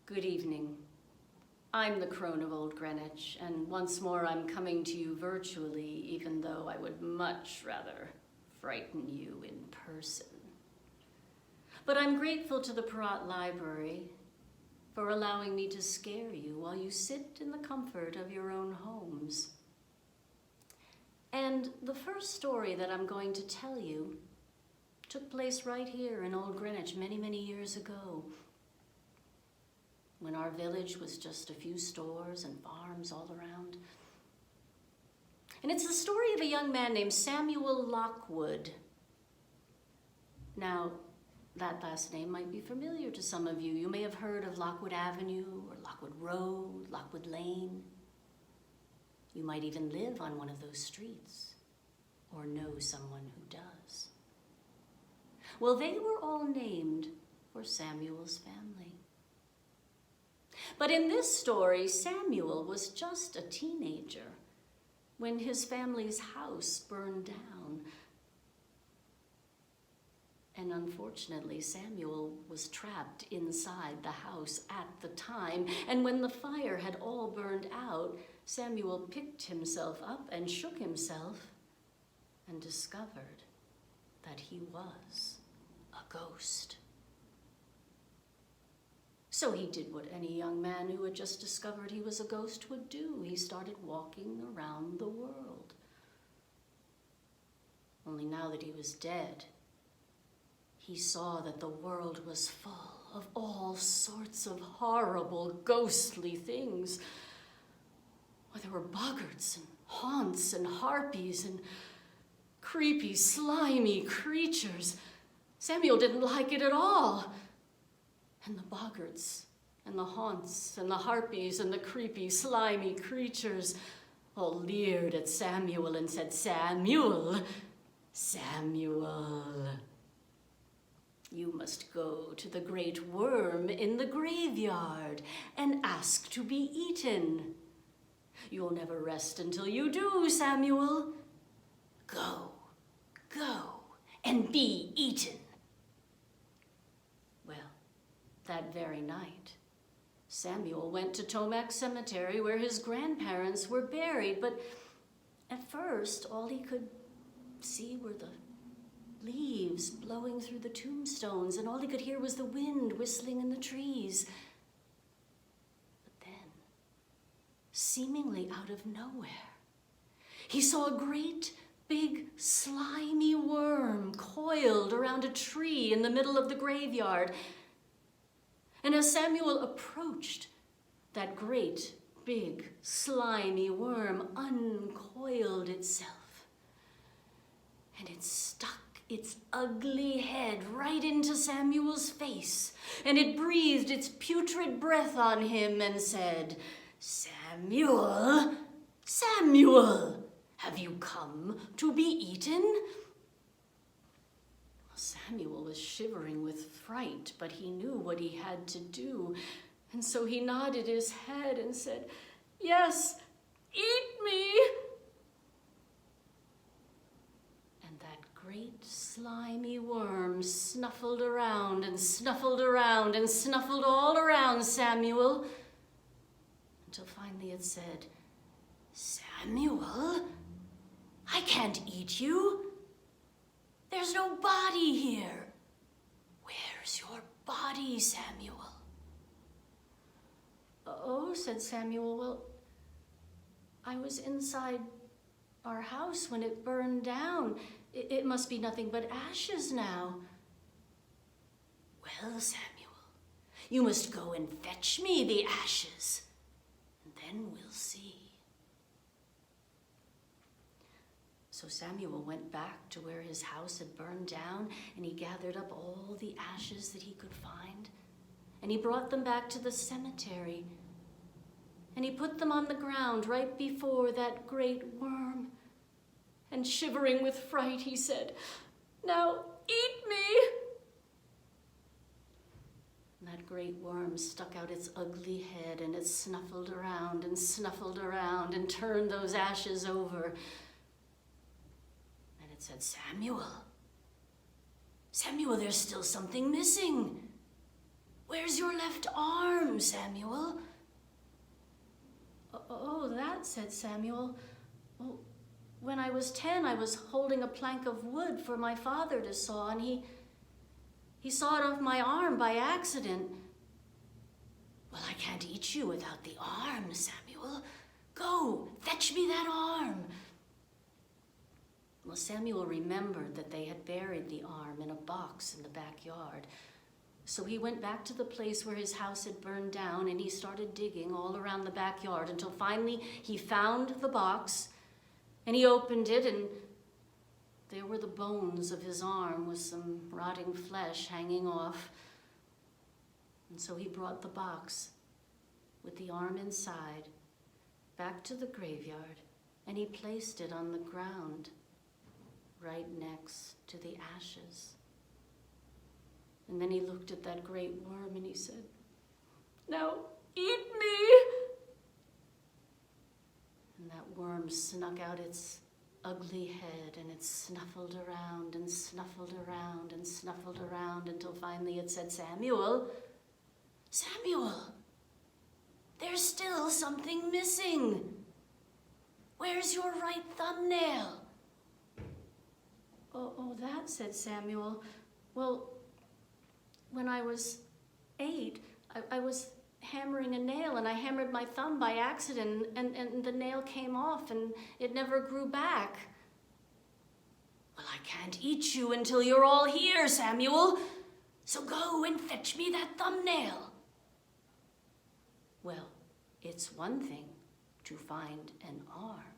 Good evening. I'm the Crone of Old Greenwich, and once more I'm coming to you virtually, even though I would much rather frighten you in person. But I'm grateful to the Perrot Library for allowing me to scare you while you sit in the comfort of your own homes. And the first story that I'm going to tell you took place right here in Old Greenwich many, many years ago, when our village was just a few stores and farms all around. And it's the story of a young man named Samuel Lockwood. Now, that last name might be familiar to some of you. You may have heard of Lockwood Avenue or Lockwood Road, Lockwood Lane. You might even live on one of those streets or know someone who does. Well, they were all named for Samuel's family. But in this story, Samuel was just a teenager when his family's house burned down. And unfortunately, Samuel was trapped inside the house at the time. And when the fire had all burned out, Samuel picked himself up and shook himself and discovered that he was a ghost. So he did what any young man who had just discovered he was a ghost would do. He started walking around the world. Only now that he was dead, he saw that the world was full of all sorts of horrible, ghostly things. Well, there were boggarts and haunts and harpies and creepy, slimy creatures. Samuel didn't like it at all. And the boggarts and the haunts and the harpies and the creepy, slimy creatures all leered at Samuel and said, "Samuel, Samuel, you must go to the great worm in the graveyard and ask to be eaten. You'll never rest until you do, Samuel. Go, go, and be eaten." That very night, Samuel went to Tomac Cemetery where his grandparents were buried, but at first all he could see were the leaves blowing through the tombstones, and all he could hear was the wind whistling in the trees. But then, seemingly out of nowhere, he saw a great big slimy worm coiled around a tree in the middle of the graveyard. And as Samuel approached, that great, big, slimy worm uncoiled itself. And it stuck its ugly head right into Samuel's face. And it breathed its putrid breath on him and said, "Samuel, Samuel, have you come to be eaten?" Samuel was shivering with fright, but he knew what he had to do. And so he nodded his head and said, "Yes, eat me." And that great slimy worm snuffled around and snuffled around and snuffled all around Samuel, until finally it said, "Samuel, I can't eat you. There's no body here. Where's your body, Samuel?" "Oh," said Samuel, "well, I was inside our house when it burned down. It must be nothing but ashes now." "Well, Samuel, you must go and fetch me the ashes, and then we'll see." So Samuel went back to where his house had burned down, and he gathered up all the ashes that he could find, and he brought them back to the cemetery, and he put them on the ground right before that great worm. And shivering with fright, he said, "Now eat me." And that great worm stuck out its ugly head, and it snuffled around and turned those ashes over. Said, "Samuel, Samuel, there's still something missing. Where's your left arm, Samuel? Oh, that, said Samuel. Well, when I was 10, I was holding a plank of wood for my father to saw, and he sawed off my arm by accident. Well, I can't eat you without the arm, Samuel. Go, fetch me that arm. Well, Samuel remembered that they had buried the arm in a box in the backyard. So he went back to the place where his house had burned down, and he started digging all around the backyard until finally he found the box, and he opened it, and there were the bones of his arm with some rotting flesh hanging off. And so he brought the box with the arm inside back to the graveyard, and he placed it on the ground right next to the ashes. And then he looked at that great worm and he said, "Now eat me." And that worm snuck out its ugly head, and it snuffled around and snuffled around and snuffled around until finally it said, "Samuel, Samuel, there's still something missing. Where's your right thumbnail?" Oh, that, said Samuel. Well, when I was 8, I was hammering a nail, and I hammered my thumb by accident, and the nail came off, and it never grew back. Well, I can't eat you until you're all here, Samuel. So go and fetch me that thumbnail. Well, it's one thing to find an arm,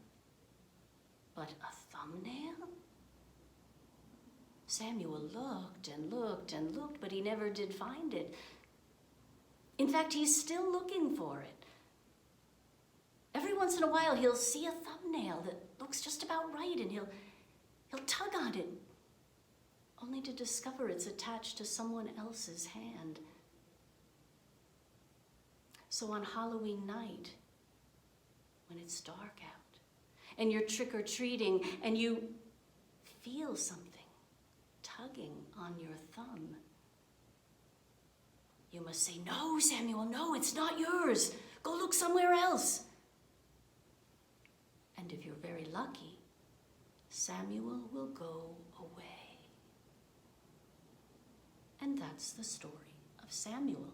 but a thumbnail? Samuel looked and looked and looked, but he never did find it. In fact, he's still looking for it. Every once in a while, he'll see a thumbnail that looks just about right, and he'll tug on it, only to discover it's attached to someone else's hand. So on Halloween night, when it's dark out, and you're trick-or-treating, and you feel something tugging on your thumb, you must say, "No, Samuel, no, it's not yours. Go look somewhere else." And if you're very lucky, Samuel will go away. And that's the story of Samuel.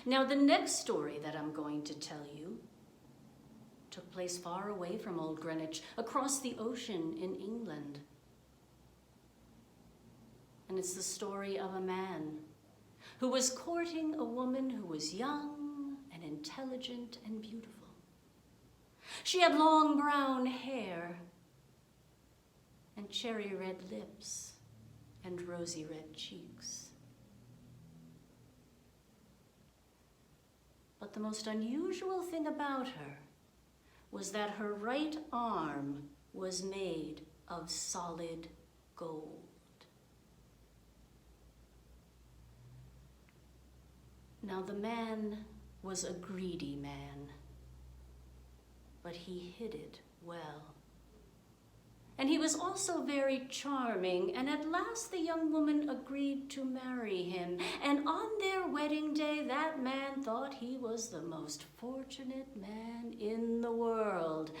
Now, the next story that I'm going to tell you took place far away from Old Greenwich, across the ocean in England. And it's the story of a man who was courting a woman who was young and intelligent and beautiful. She had long brown hair and cherry red lips and rosy red cheeks. But the most unusual thing about her was that her right arm was made of solid gold. Now, the man was a greedy man, but he hid it well. And he was also very charming, and at last the young woman agreed to marry him. And on their wedding day, that man thought he was the most fortunate man in the world.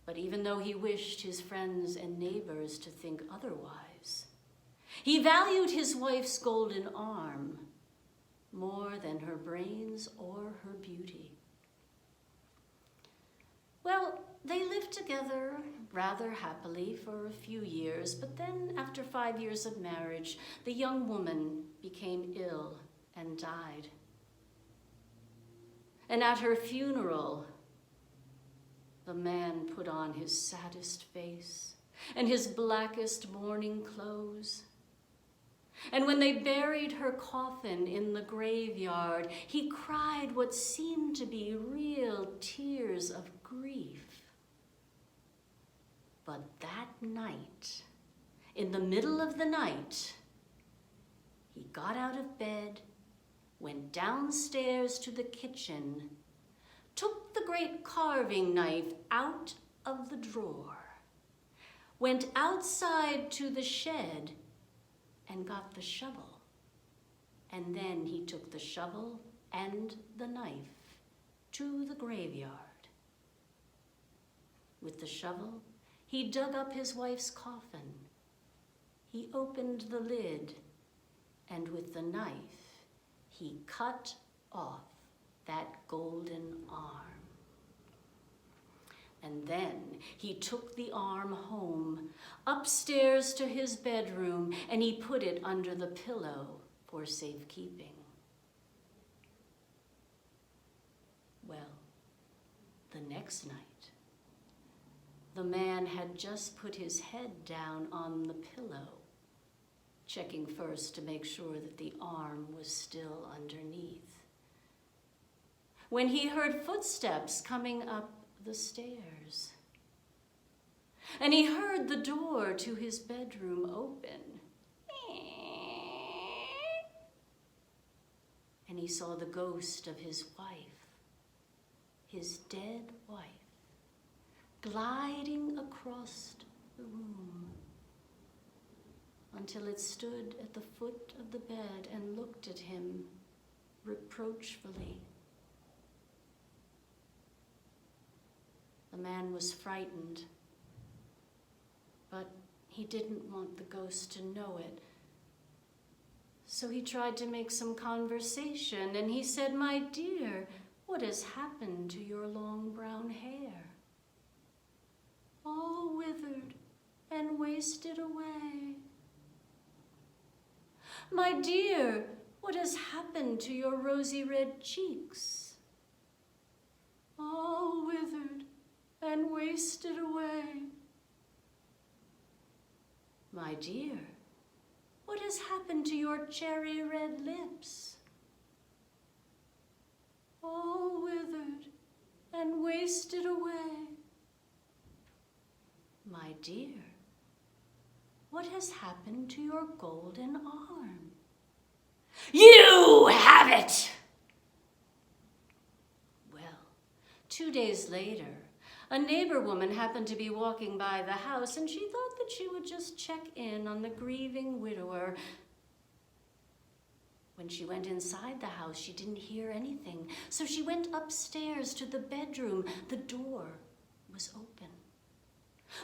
But even though he wished his friends and neighbors to think otherwise, he valued his wife's golden arm more than her brains or her beauty. Well, they lived together rather happily for a few years, but then after 5 years of marriage, the young woman became ill and died. And at her funeral, the man put on his saddest face and his blackest mourning clothes. And when they buried her coffin in the graveyard, he cried what seemed to be real tears of grief. But that night, in the middle of the night, he got out of bed, went downstairs to the kitchen, took the great carving knife out of the drawer, went outside to the shed, and got the shovel. And then he took the shovel and the knife to the graveyard. With the shovel, he dug up his wife's coffin. He opened the lid, and with the knife, he cut off that golden arm. And then he took the arm home, upstairs to his bedroom, and he put it under the pillow for safekeeping. Well, the next night, the man had just put his head down on the pillow, checking first to make sure that the arm was still underneath, when he heard footsteps coming up the stairs. And he heard the door to his bedroom open. And he saw the ghost of his wife, his dead wife, gliding across the room until it stood at the foot of the bed and looked at him reproachfully. The man was frightened, but he didn't want the ghost to know it. So he tried to make some conversation, and he said, "My dear, what has happened to your long brown hair? All withered and wasted away. My dear, what has happened to your rosy red cheeks? All withered and wasted away. My dear, what has happened to your cherry red lips? All withered and wasted away. My dear, what has happened to your golden arm? You have it!" Well, 2 days later, a neighbor woman happened to be walking by the house, and she thought that she would just check in on the grieving widower. When she went inside the house, she didn't hear anything, so she went upstairs to the bedroom. The door was open.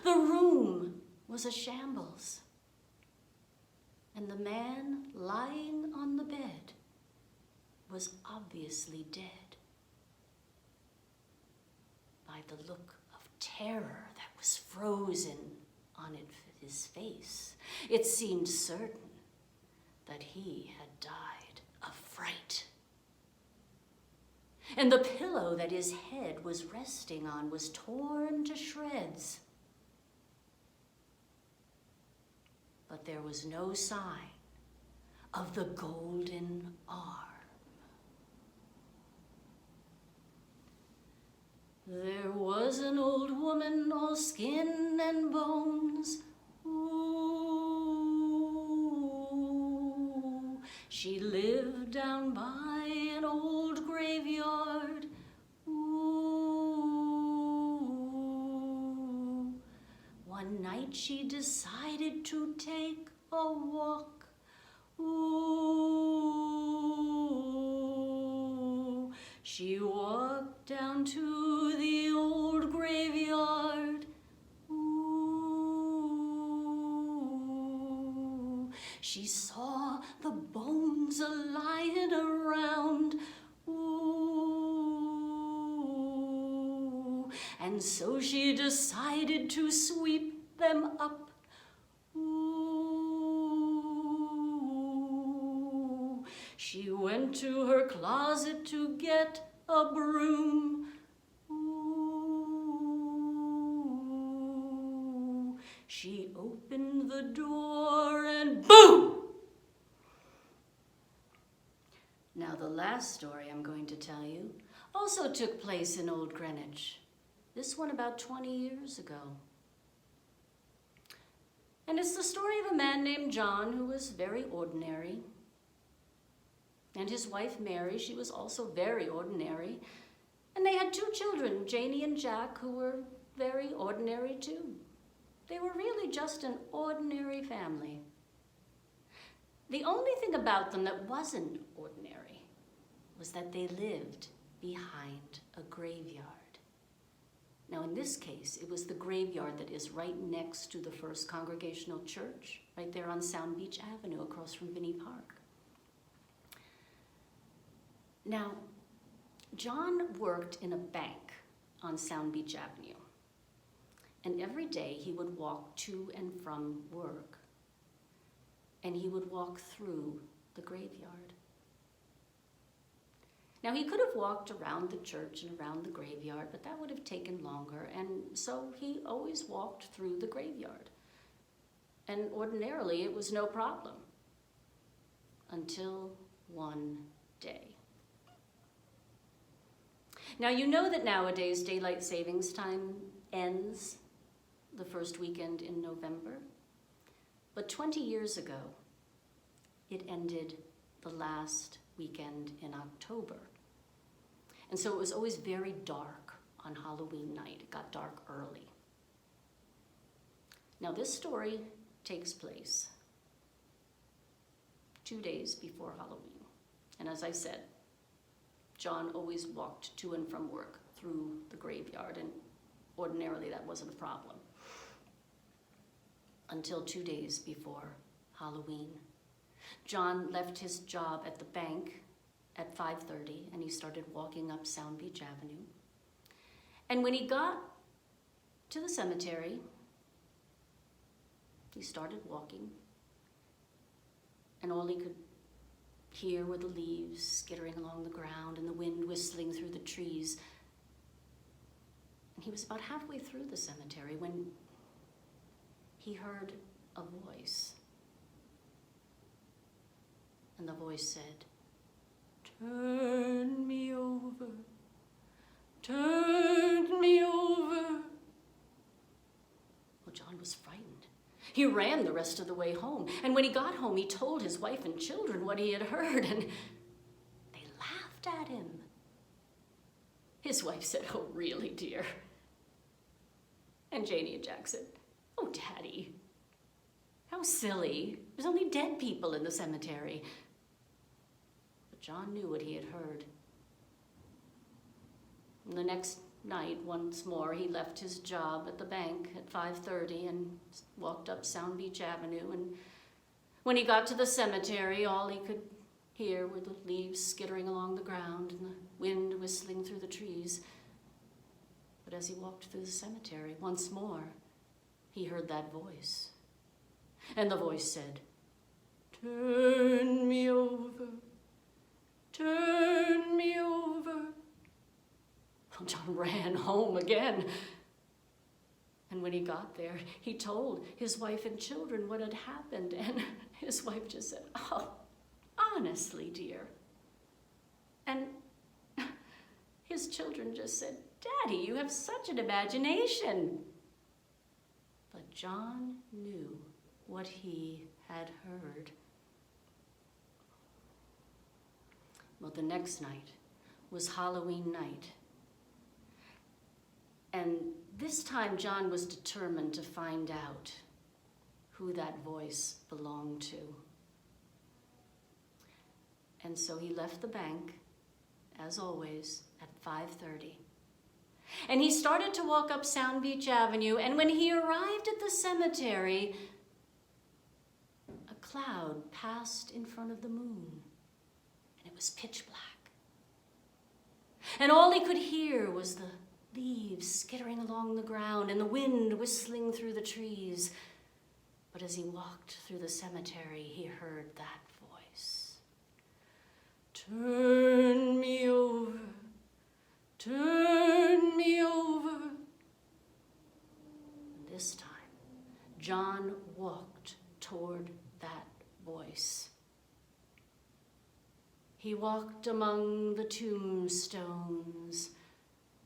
The room was a shambles, and the man lying on the bed was obviously dead. By the look of terror that was frozen on his face, it seemed certain that he had died of fright. And the pillow that his head was resting on was torn to shreds. But there was no sign of the golden arm. There was an old woman, all skin and bones. Ooh, she lived down by an old graveyard. Ooh, one night she decided to take a walk. Ooh, she walked down to the old graveyard. Ooh, she saw the bones a-lying around. Ooh, and so she decided to sweep them up. Ooh, she went to her closet to get a broom. Ooh, she opened the door and boom! Now the last story I'm going to tell you also took place in Old Greenwich. This one about 20 years ago. And it's the story of a man named John who was very ordinary. And his wife, Mary, she was also very ordinary. And they had 2 children, Janie and Jack, who were very ordinary too. They were really just an ordinary family. The only thing about them that wasn't ordinary was that they lived behind a graveyard. Now, in this case, it was the graveyard that is right next to the First Congregational Church, right there on Sound Beach Avenue across from Binney Park. Now, John worked in a bank on Sound Beach Avenue, and every day he would walk to and from work, and he would walk through the graveyard. Now, he could have walked around the church and around the graveyard, but that would have taken longer, and so he always walked through the graveyard. And ordinarily, it was no problem, until one day. Now, you know that nowadays daylight savings time ends the first weekend in November, but 20 years ago, it ended the last weekend in October. And so it was always very dark on Halloween night. It got dark early. Now, this story takes place 2 days before Halloween. And as I said, John always walked to and from work through the graveyard, and ordinarily that wasn't a problem. Until 2 days before Halloween. John left his job at the bank at 5:30, and he started walking up Sound Beach Avenue. And when he got to the cemetery, he started walking, and all he could hear were the leaves skittering along the ground and the wind whistling through the trees. And he was about halfway through the cemetery when he heard a voice. And the voice said, "Turn me over, turn me over." Well, John was frightened. He ran the rest of the way home, and when he got home, he told his wife and children what he had heard, and they laughed at him. His wife said, "Oh, really, dear?" And Janie and Jack said, "Oh, Daddy, how silly. There's only dead people in the cemetery." But John knew what he had heard. And the next night, once more, he left his job at the bank at 5:30 and walked up Sound Beach Avenue. And when he got to the cemetery, all he could hear were the leaves skittering along the ground and the wind whistling through the trees. But as he walked through the cemetery, once more, he heard that voice. And the voice said, "Turn me over, turn me over." Well, John ran home again. And when he got there, he told his wife and children what had happened. And his wife just said, "Oh, honestly, dear." And his children just said, "Daddy, you have such an imagination." But John knew what he had heard. Well, the next night was Halloween night. And this time John was determined to find out who that voice belonged to. And so he left the bank, as always, at 5:30. And he started to walk up Sound Beach Avenue, and when he arrived at the cemetery, a cloud passed in front of the moon, and it was pitch black. And all he could hear was the leaves skittering along the ground and the wind whistling through the trees. But as he walked through the cemetery, he heard that voice. "Turn me over, turn me over." And this time, John walked toward that voice. He walked among the tombstones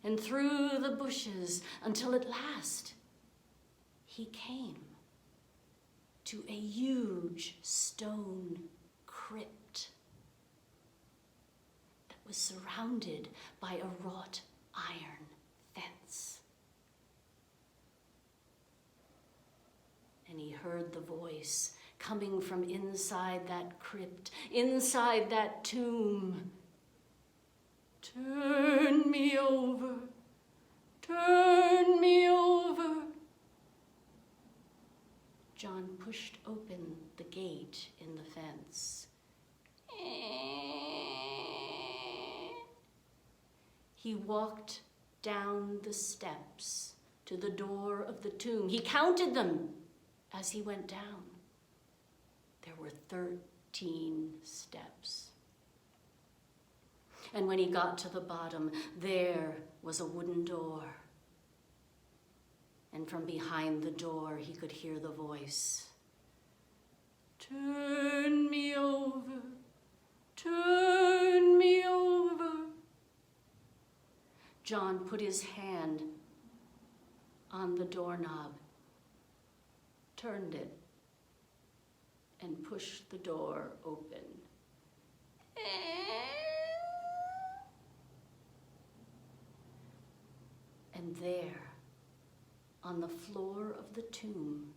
and through the bushes until at last he came to a huge stone crypt that was surrounded by a wrought iron fence. And he heard the voice coming from inside that crypt, inside that tomb. Turn me over, turn me over. John pushed open the gate in the fence. He walked down the steps to the door of the tomb. He counted them as he went down. There were 13 steps. And when he got to the bottom, there was a wooden door. And from behind the door, he could hear the voice. Turn me over, turn me over. John put his hand on the doorknob, turned it, and pushed the door open. And there, on the floor of the tomb,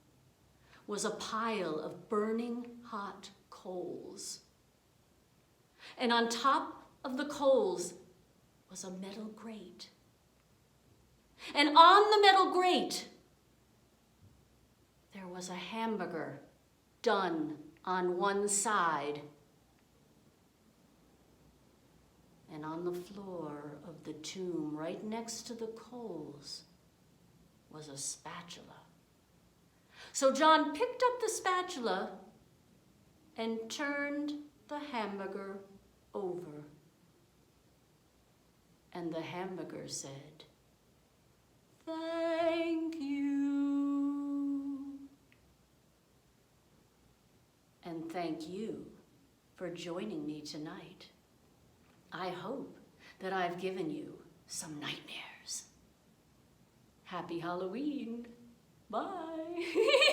was a pile of burning hot coals. And on top of the coals was a metal grate. And on the metal grate, there was a hamburger done on one side. And on the floor of the tomb, right next to the coals, was a spatula. So John picked up the spatula and turned the hamburger over. And the hamburger said, "Thank you." And thank you for joining me tonight. I hope that I've given you some nightmares. Happy Halloween. Bye.